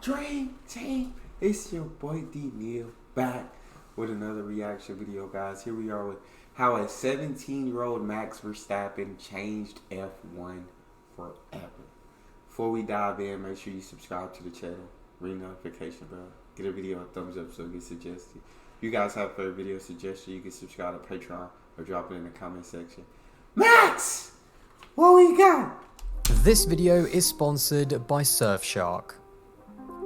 Dream Team, it's your boy Neal back with another reaction video, guys. Here we are with how a 17-year-old Max Verstappen changed F1 forever. Before we dive in, make sure you subscribe to the channel, ring the notification bell, get a video a thumbs up so it gets suggested. If you guys have a favorite video suggestion, you can subscribe to Patreon or drop it in the comment section. Max, what we got? This video is sponsored by Surfshark.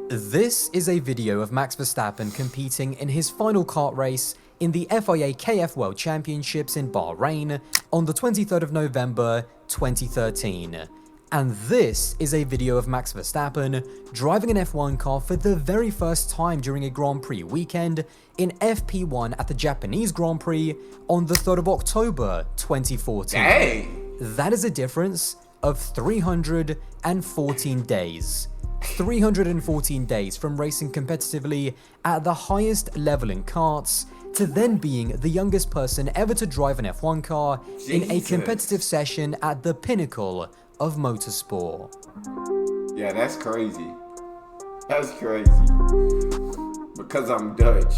This is a video of Max Verstappen competing in his final kart race in the FIA KF World Championships in Bahrain on the 23rd of November 2013. And this is a video of Max Verstappen driving an F1 car for the very first time during a Grand Prix weekend in FP1 at the Japanese Grand Prix on the 3rd of October 2014. Dang. That is a difference of 314 days. 314 days from racing competitively at the highest level in karts to then being the youngest person ever to drive an F1 car in a competitive session at the pinnacle of motorsport. Yeah, that's crazy. That's crazy. Because I'm Dutch.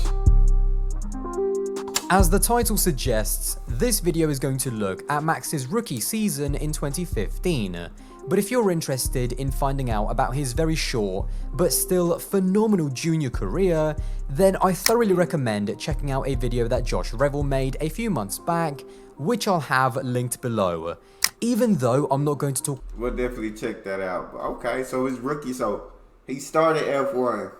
As the title suggests, this video is going to look at Max's rookie season in 2015. But if you're interested in finding out about his very short but still phenomenal junior career, then I thoroughly recommend checking out a video that Josh Revel made a few months back, which I'll have linked below. Even though I'm not going to talk... We'll definitely check that out. Okay, so his rookie, so he started F1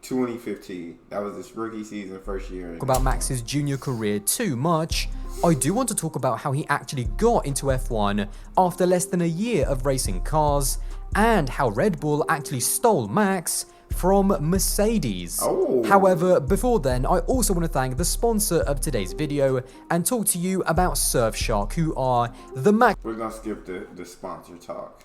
2015. That was his rookie season, first year. About Max's junior career too much. I do want to talk about how he actually got into F1 after less than a year of racing cars, and how Red Bull actually stole Max from Mercedes. However, before then, I also want to thank the sponsor of today's video and talk to you about Surfshark, who are the Max... We're gonna skip the sponsor talk.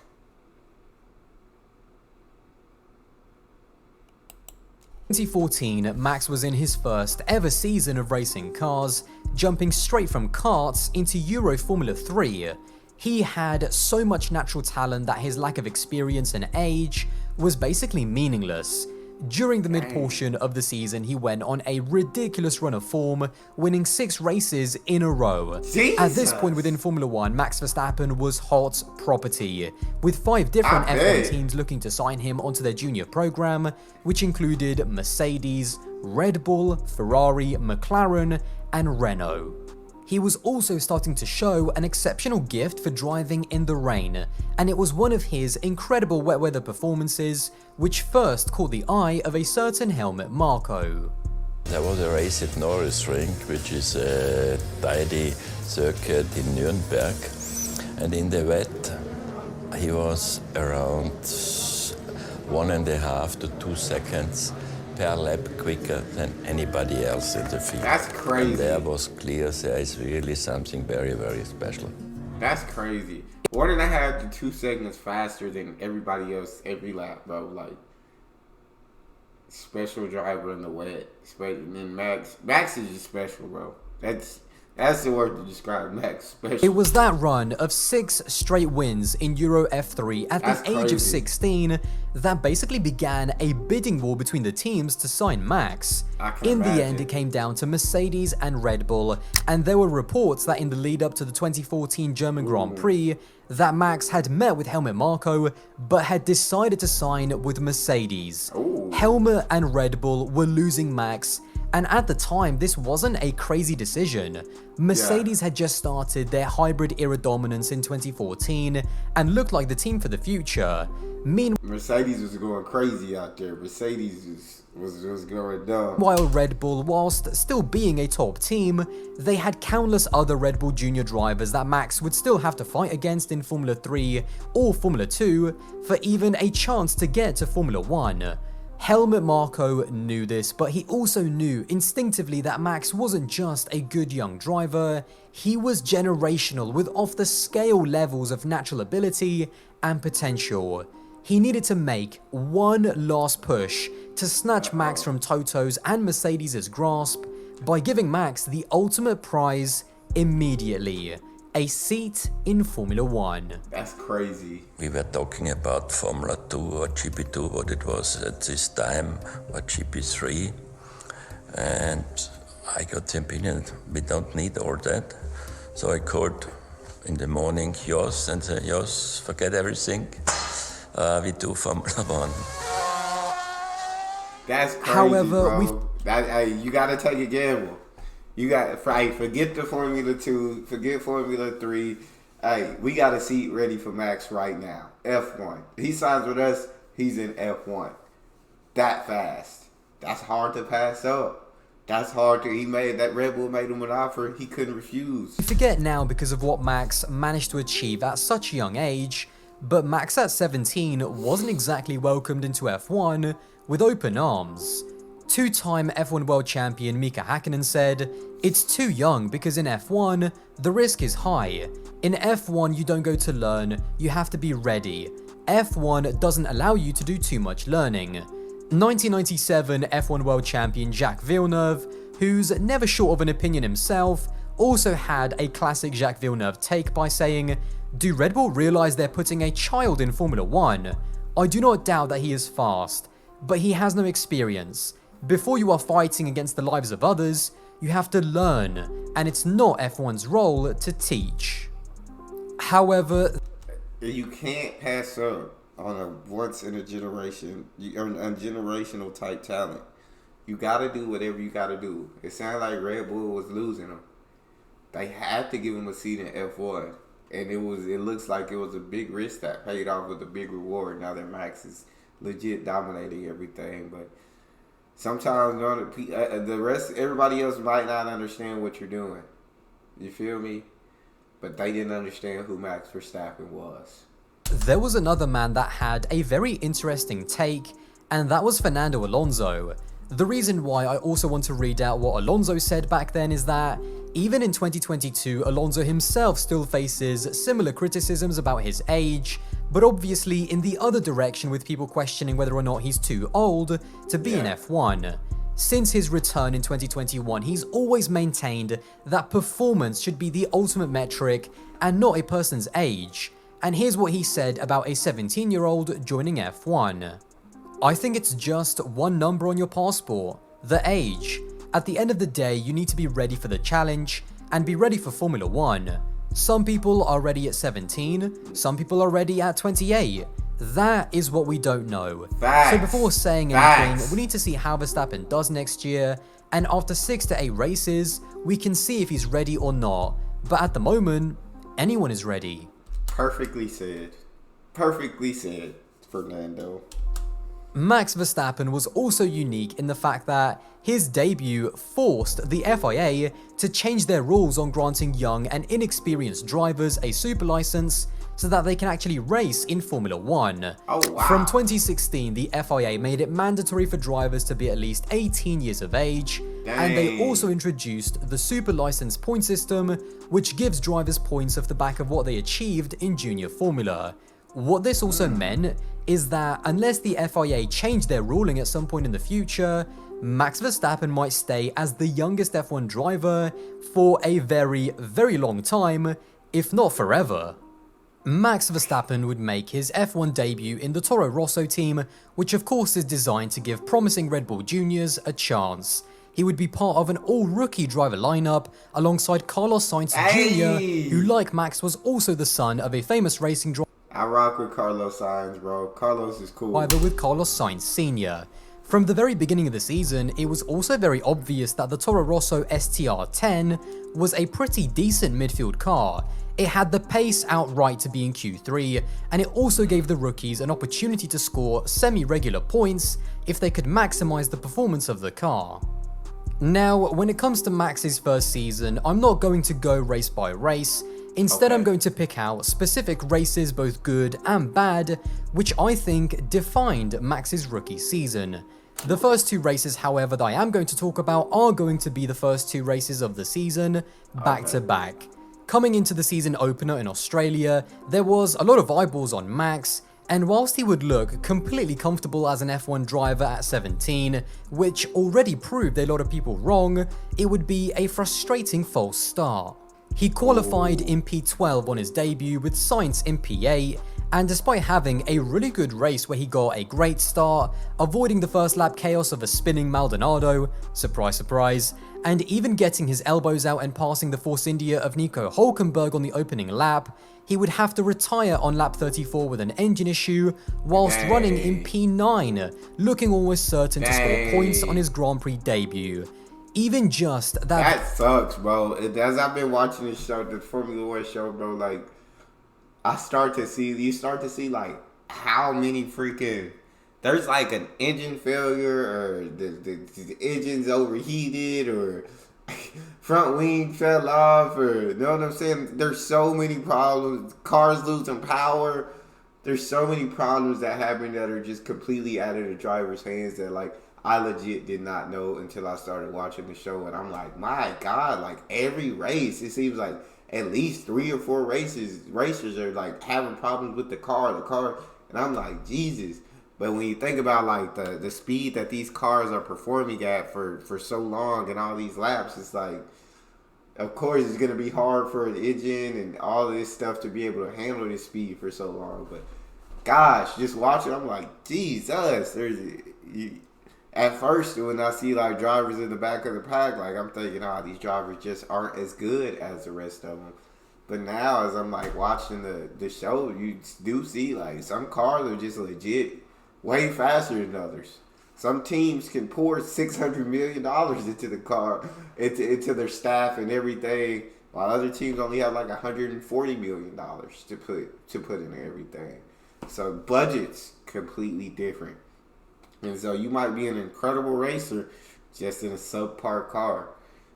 In 2014, Max was in his first ever season of racing cars, jumping straight from karts into Euro Formula 3. He had so much natural talent that his lack of experience and age was basically meaningless. During the mid-portion of the season, he went on a ridiculous run of form, winning 6 races in a row. Jesus. At this point within Formula 1, Max Verstappen was hot property, with 5 different F1 teams looking to sign him onto their junior program, which included Mercedes, Red Bull, Ferrari, McLaren, and Renault. He was also starting to show an exceptional gift for driving in the rain, and it was one of his incredible wet weather performances which first caught the eye of a certain Helmut Marko. There was a race at Norris Ring, which is a tidy circuit in Nuremberg, and in the wet he was around 1.5 to 2 seconds per lap quicker than anybody else in the field. That's crazy. And there was clear there is really something very, very special. That's crazy. 1.5 to 2 seconds faster than everybody else every lap, bro. Like, special driver in the wet. And then Max is just special, bro. That's the word to describe Max, special. It was that run of 6 straight wins in Euro F3 at the age of 16 that basically began a bidding war between the teams to sign Max. In the end, it came down to Mercedes and Red Bull, and there were reports that in the lead up to the 2014 German Grand Prix, that Max had met with Helmut Marko, but had decided to sign with Mercedes. Helmut and Red Bull were losing Max, and at the time, this wasn't a crazy decision. Mercedes had just started their hybrid era dominance in 2014 and looked like the team for the future. Mercedes was going crazy out there. Mercedes was going dumb. While Red Bull, whilst still being a top team, they had countless other Red Bull junior drivers that Max would still have to fight against in Formula 3 or Formula 2 for even a chance to get to Formula 1. Helmut Marko knew this, but he also knew instinctively that Max wasn't just a good young driver, he was generational with off-the-scale levels of natural ability and potential. He needed to make one last push to snatch Max from Toto's and Mercedes' grasp by giving Max the ultimate prize immediately. a seat in Formula 1. That's crazy. We were talking about Formula 2 or GP2, what it was at this time, or GP3. And I got the opinion, we don't need all that. So I called in the morning Jos and said, Jos, forget everything. We do Formula 1. That's crazy, However, bro. You got to take a gamble. You got forget the Formula 2, forget Formula 3. Hey, we got a seat ready for Max right now. F1. He signs with us, he's in F1. That fast. That's hard to pass up. That's hard to, that Red Bull made him an offer he couldn't refuse. We forget now because of what Max managed to achieve at such a young age, but Max at 17 wasn't exactly welcomed into F1 with open arms. Two-time F1 World Champion Mika Häkkinen said, "It's too young because in F1, the risk is high. In F1, you don't go to learn, you have to be ready. F1 doesn't allow you to do too much learning." 1997 F1 World Champion Jacques Villeneuve, who's never short of an opinion himself, also had a classic Jacques Villeneuve take by saying, "Do Red Bull realize they're putting a child in Formula 1? I do not doubt that he is fast, but he has no experience. Before you are fighting against the lives of others, you have to learn, and it's not F1's role to teach." However, you can't pass up on a once in a generation, a generational type talent. You got to do whatever you got to do. It sounded like Red Bull was losing him. They had to give him a seat in F1, and it looks like it was a big risk that paid off with a big reward. Now that Max is legit dominating everything, but sometimes everybody else might not understand what you're doing. You feel me? But they didn't understand who Max Verstappen was. there was another man that had a very interesting take, and that was Fernando Alonso. The reason why I also want to read out what Alonso said back then is that even in 2022, Alonso himself still faces similar criticisms about his age, but obviously in the other direction with people questioning whether or not he's too old to be in F1. Since his return in 2021, he's always maintained that performance should be the ultimate metric and not a person's age. And here's what he said about a 17-year-old joining F1. "I think it's just one number on your passport, the age. At the end of the day, you need to be ready for the challenge and be ready for Formula 1. Some people are ready at 17, some people are ready at 28. That is what we don't know." Facts. So before saying anything, we need to see how Verstappen does next year, and after 6 to 8 races, we can see if he's ready or not. But at the moment, anyone is ready. Perfectly said. Perfectly said, Fernando. Max Verstappen was also unique in the fact that his debut forced the FIA to change their rules on granting young and inexperienced drivers a super license so that they can actually race in Formula 1. Oh, wow. From 2016, the FIA made it mandatory for drivers to be at least 18 years of age, and they also introduced the super license point system, which gives drivers points off the back of what they achieved in junior formula. What this also meant is that unless the FIA changed their ruling at some point in the future, Max Verstappen might stay as the youngest F1 driver for a very, very long time, if not forever. Max Verstappen would make his F1 debut in the Toro Rosso team, which of course is designed to give promising Red Bull juniors a chance. He would be part of an all-rookie driver lineup alongside Carlos Sainz Jr., who, like Max, was also the son of a famous racing driver. I rock with Carlos Sainz, bro. Carlos is cool. With Carlos Sainz Sr. From the very beginning of the season, it was also very obvious that the Toro Rosso STR10 was a pretty decent midfield car. It had the pace outright to be in Q3, and it also gave the rookies an opportunity to score semi-regular points if they could maximize the performance of the car. Now, when it comes to Max's first season, I'm not going to go race by race. Instead, I'm going to pick out specific races, both good and bad, which I think defined Max's rookie season. The first 2 races, however, that I am going to talk about are going to be the first 2 races of the season, back to back. Coming into the season opener in Australia, there was a lot of eyeballs on Max, and whilst he would look completely comfortable as an F1 driver at 17, which already proved a lot of people wrong, it would be a frustrating false start. He qualified in P12 on his debut with Sainz in P8, and despite having a really good race where he got a great start, avoiding the first lap chaos of a spinning Maldonado, surprise surprise, and even getting his elbows out and passing the Force India of Nico Hülkenberg on the opening lap, he would have to retire on lap 34 with an engine issue, whilst running in P9, looking almost certain to score points on his Grand Prix debut. Even just that... That sucks, bro. As I've been watching this show, the Formula 1 show, bro, like, you start to see, like, how many freaking... There's, like, an engine failure, or the engine's overheated, or front wing fell off, or, you know what I'm saying? There's so many problems. Cars losing power. There's so many problems that happen that are just completely out of the driver's hands that, like, I legit did not know until I started watching the show. And I'm like, my God, like, every race, it seems like at least 3 or 4 racers are, like, having problems with the car. And I'm like, Jesus. But when you think about, like, the speed that these cars are performing at for so long and all these laps, it's like, of course it's going to be hard for the engine and all this stuff to be able to handle this speed for so long. But, gosh, just watching, I'm like, Jesus. At first, when I see, like, drivers in the back of the pack, like, I'm thinking, these drivers just aren't as good as the rest of them. But now, as I'm, like, watching the show, you do see, like, some cars are just legit way faster than others. Some teams can pour $600 million into the car, into their staff and everything, while other teams only have, like, $140 million to put in everything. So, budgets completely different. And so you might be an incredible racer just in a subpar car.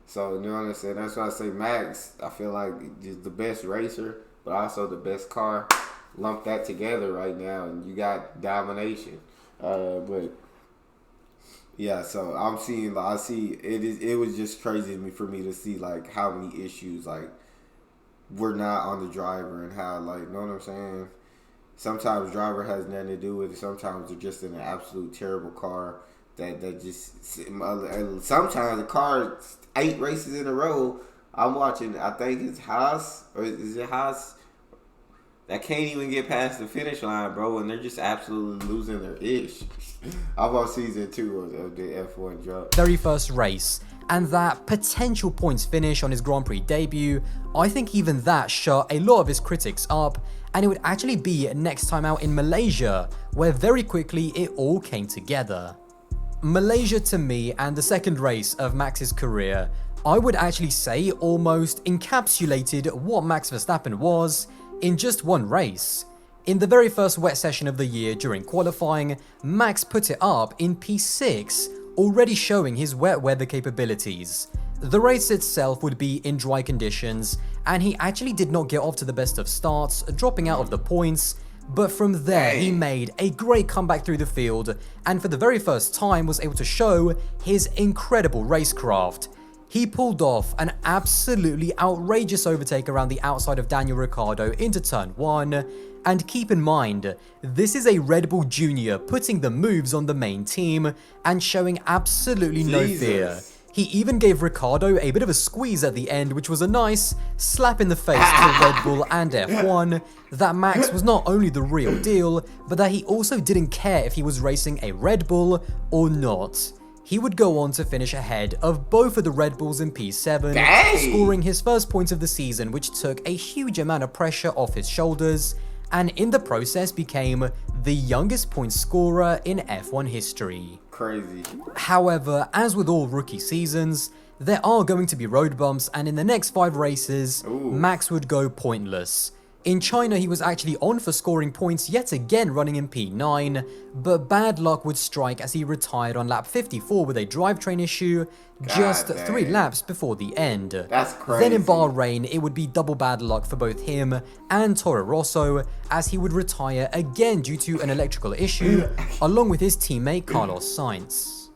So, you know what I'm saying? That's why I say Max, I feel like is the best racer, but also the best car. Lump that together right now, and you got domination. But, yeah, so I see, it was just crazy for me to see, like, how many issues, like, were not on the driver and how, like, you know what I'm saying? Sometimes driver has nothing to do with it. Sometimes they're just in an absolute terrible car that just... Sometimes the car, 8 races in a row, I'm watching, I think it's Haas, or is it Haas? That can't even get past the finish line, bro, and they're just absolutely losing their ish. I'm on season 2 of the F1 drop. Very first race, and that potential points finish on his Grand Prix debut, I think even that shut a lot of his critics up, and it would actually be next time out in Malaysia, where very quickly it all came together. Malaysia, to me, and the second race of Max's career, I would actually say almost encapsulated what Max Verstappen was in just one race. In the very first wet session of the year during qualifying, Max put it up in P6, already showing his wet weather capabilities. The race itself would be in dry conditions, and he actually did not get off to the best of starts, dropping out of the points, but from there he made a great comeback through the field, and for the very first time was able to show his incredible racecraft. He pulled off an absolutely outrageous overtake around the outside of Daniel Ricciardo into turn 1, and keep in mind, this is a Red Bull Junior putting the moves on the main team and showing absolutely no fear. He even gave Ricciardo a bit of a squeeze at the end, which was a nice slap in the face to Red Bull and F1, that Max was not only the real deal, but that he also didn't care if he was racing a Red Bull or not. He would go on to finish ahead of both of the Red Bulls in P7, scoring his first points of the season, which took a huge amount of pressure off his shoulders, and in the process became the youngest point scorer in F1 history. Crazy. However, as with all rookie seasons, there are going to be road bumps, and in the next 5 races, Max would go pointless. In China, he was actually on for scoring points yet again running in P9, but bad luck would strike as he retired on lap 54 with a drivetrain issue, just 3 laps before the end. That's crazy. Then in Bahrain, it would be double bad luck for both him and Toro Rosso, as he would retire again due to an electrical issue, along with his teammate Carlos Sainz.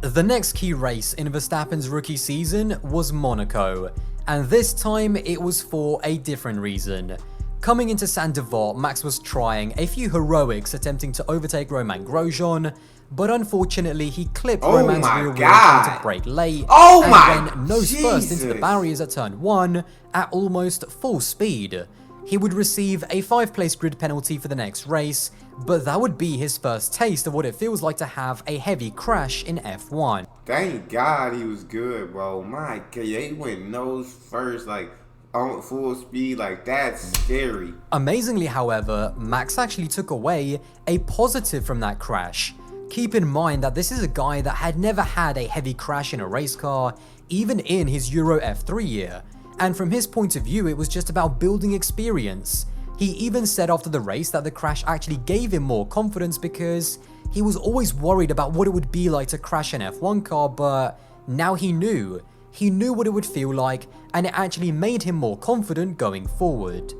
The next key race in Verstappen's rookie season was Monaco, and this time it was for a different reason. Coming into Saint-Devote, Max was trying a few heroics attempting to overtake Romain Grosjean, but unfortunately he clipped Romain's rear wheel trying to brake late and went nose first into the barriers at turn 1 at almost full speed. He would receive a 5-place grid penalty for the next race, but that would be his first taste of what it feels like to have a heavy crash in F1. Thank God he was good, bro. My God, he went nose first, like on full speed, like that's scary. Amazingly, however, Max actually took away a positive from that crash. Keep in mind that this is a guy that had never had a heavy crash in a race car, even in his Euro F3 year. And from his point of view, it was just about building experience. He even said after the race that the crash actually gave him more confidence because he was always worried about what it would be like to crash an F1 car, but now he knew. He knew what it would feel like, and it actually made him more confident going forward.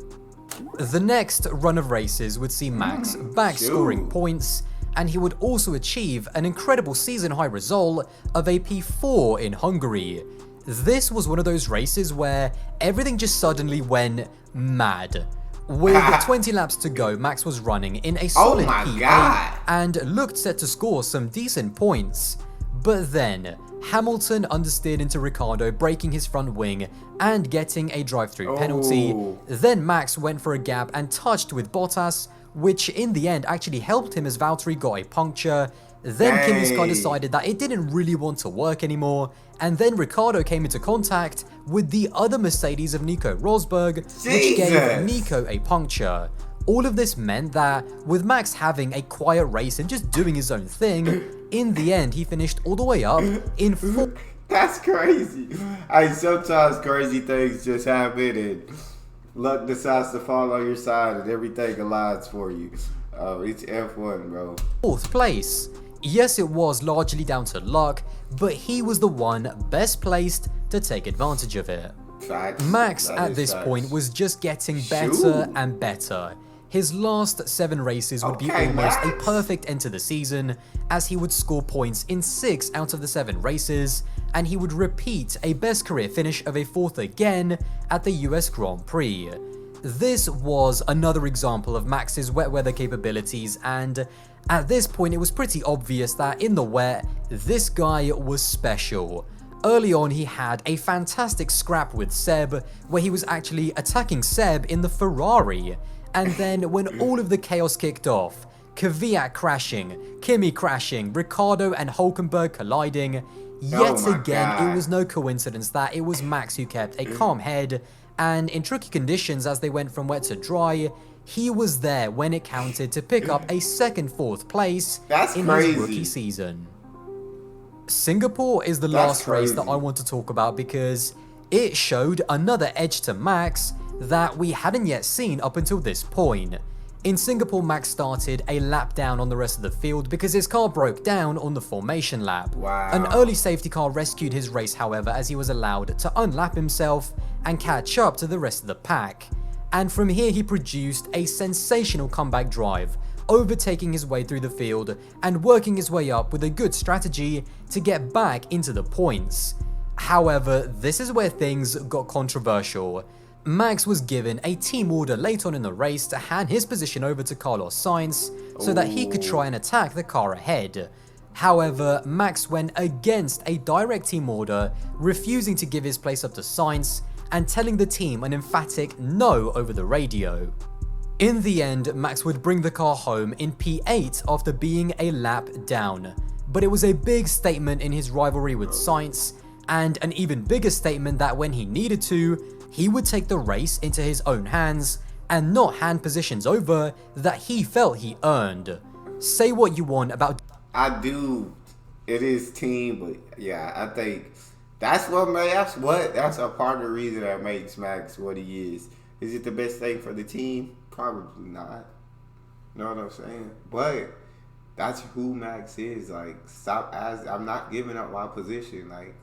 The next run of races would see Max back scoring points, and he would also achieve an incredible season-high result of a P4 in Hungary. This was one of those races where everything just suddenly went mad. With 20 laps to go, Max was running in a solid P8 and looked set to score some decent points. But then, Hamilton understeered into Ricciardo, breaking his front wing and getting a drive-through penalty. Then Max went for a gap and touched with Bottas, which in the end actually helped him as Valtteri got a puncture. Then Kimi's car decided that it didn't really want to work anymore, and then Ricciardo came into contact with the other Mercedes of Nico Rosberg, which gave Nico a puncture. All of this meant that, with Max having a quiet race and just doing his own thing, in the end he finished all the way up in 4th. That's crazy. Sometimes crazy things just happen and luck decides to fall on your side and everything aligns for you. It's F1, bro. 4th place. Yes, it was largely down to luck, but he was the one best placed to take advantage of it. Max at this point was just getting better and better. His last 7 races would be almost a perfect end to the season, as he would score points in 6 out of the 7 races, and he would repeat a best career finish of a 4th again at the US Grand Prix. This was another example of Max's wet weather capabilities, and at this point it was pretty obvious that in the wet, this guy was special. Early on he had a fantastic scrap with Seb, where he was actually attacking Seb in the Ferrari, and then when all of the chaos kicked off, Kvyat crashing, Kimi crashing, Ricciardo and Hülkenberg colliding, yet again it was no coincidence that it was Max who kept a calm head, and in tricky conditions as they went from wet to dry, he was there when it counted to pick up a second 4th place in his rookie season. Singapore is the last race that I want to talk about because it showed another edge to Max that we hadn't yet seen up until this point. In Singapore, Max started a lap down on the rest of the field because his car broke down on the formation lap. An early safety car rescued his race, however, as he was allowed to unlap himself and catch up to the rest of the pack. And from here he produced a sensational comeback drive, overtaking his way through the field and working his way up with a good strategy to get back into the points. However, this is where things got controversial. Max was given a team order late on in the race to hand his position over to Carlos Sainz so that he could try and attack the car ahead. However, Max went against a direct team order, refusing to give his place up to Sainz and telling the team an emphatic no over the radio. In the end, Max would bring the car home in P8 after being a lap down, but it was a big statement in his rivalry with Sainz, and an even bigger statement that when he needed to, he would take the race into his own hands and not hand positions over that he felt he earned. Say what you want about... I do. It is team, but yeah, I think that's a part of the reason that makes Max what he is. Is it the best thing for the team? Probably not. You know what I'm saying? But that's who Max is. Like, I'm not giving up my position. Like,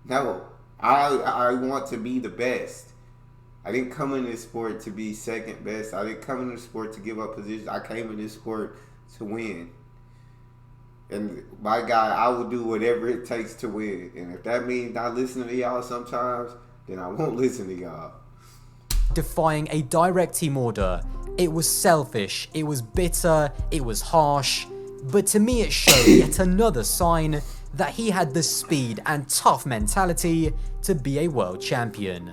no. I want to be the best. I didn't come in this sport to be second best. I didn't come in this sport to give up positions. I came in this sport to win. And my guy, I will do whatever it takes to win. And if that means not listening to y'all sometimes, then I won't listen to y'all. defying a direct team order. It was selfish, it was bitter, it was harsh, but to me it showed yet another sign that he had the speed and tough mentality to be a world champion.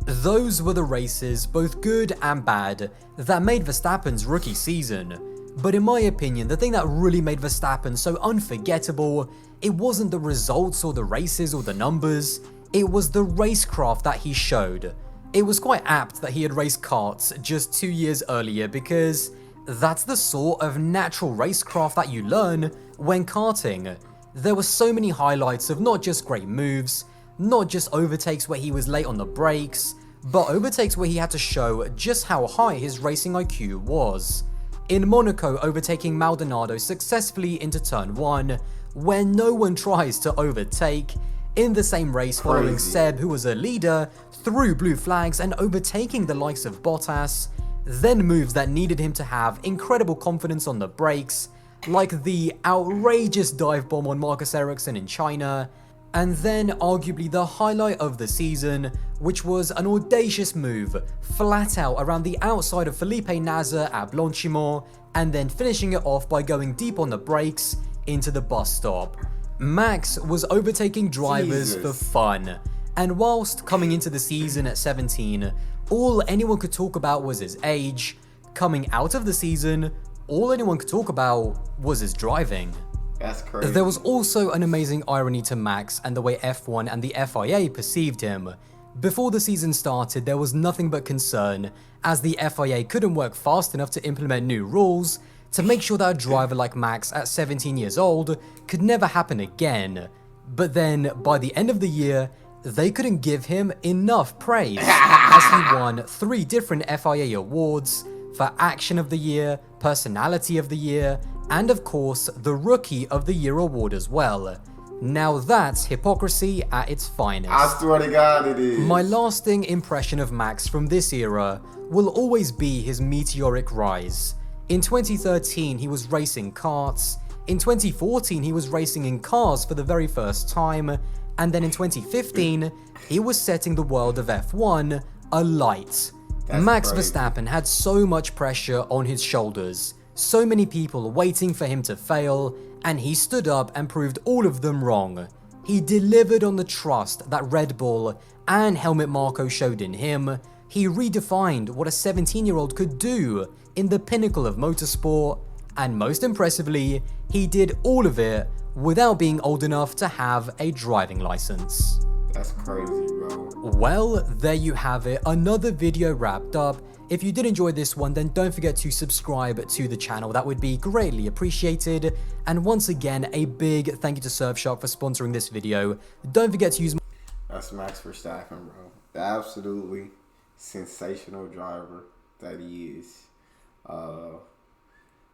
Those were the races, both good and bad, that made Verstappen's rookie season. But in my opinion, the thing that really made Verstappen so unforgettable, it wasn't the results or the races or the numbers, it was the racecraft that he showed. It was quite apt that he had raced karts just 2 years earlier because that's the sort of natural racecraft that you learn when karting. There were so many highlights of not just great moves, not just overtakes where he was late on the brakes, but overtakes where he had to show just how high his racing IQ was. In Monaco, overtaking Maldonado successfully into turn 1, where no one tries to overtake. In the same race, following Seb, who was a leader, through blue flags and overtaking the likes of Bottas. Then moves that needed him to have incredible confidence on the brakes, like the outrageous dive bomb on Marcus Ericsson in China. And then arguably the highlight of the season, which was an audacious move flat out around the outside of Felipe Nasr at Blanchimont, and then finishing it off by going deep on the brakes into the bus stop. Max was overtaking drivers for fun, and whilst coming into the season at 17, all anyone could talk about was his age. Coming out of the season, all anyone could talk about was his driving. That's crazy. There was also an amazing irony to Max and the way F1 and the FIA perceived him. Before the season started, there was nothing but concern, as the FIA couldn't work fast enough to implement new rules to make sure that a driver like Max at 17 years old could never happen again. But then, by the end of the year, they couldn't give him enough praise, as he won 3 different FIA awards for Action of the Year, Personality of the Year, and of course, the Rookie of the Year award as well. Now that's hypocrisy at its finest. I swear to God it is. My lasting impression of Max from this era will always be his meteoric rise. In 2013, he was racing karts. In 2014, he was racing in cars for the very first time. And then in 2015, he was setting the world of F1 alight. Max Verstappen had so much pressure on his shoulders, so many people waiting for him to fail, and he stood up and proved all of them wrong. He delivered on the trust that Red Bull and Helmut Marko showed in him. He redefined what a 17-year-old could do in the pinnacle of motorsport, and most impressively, he did all of it without being old enough to have a driving license. That's crazy, bro. Well, there you have it, another video wrapped up. If you did enjoy this one, then don't forget to subscribe to the channel, that would be greatly appreciated. And once again, a big thank you to Surfshark for sponsoring this video. Don't forget to use my... That's Max Verstappen, bro. The absolutely sensational driver that he is.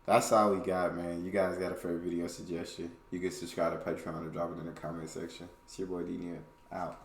That's all we got, man. You guys got a favorite video suggestion, you can subscribe to Patreon or drop it in the comment section. It's your boy DTN, out.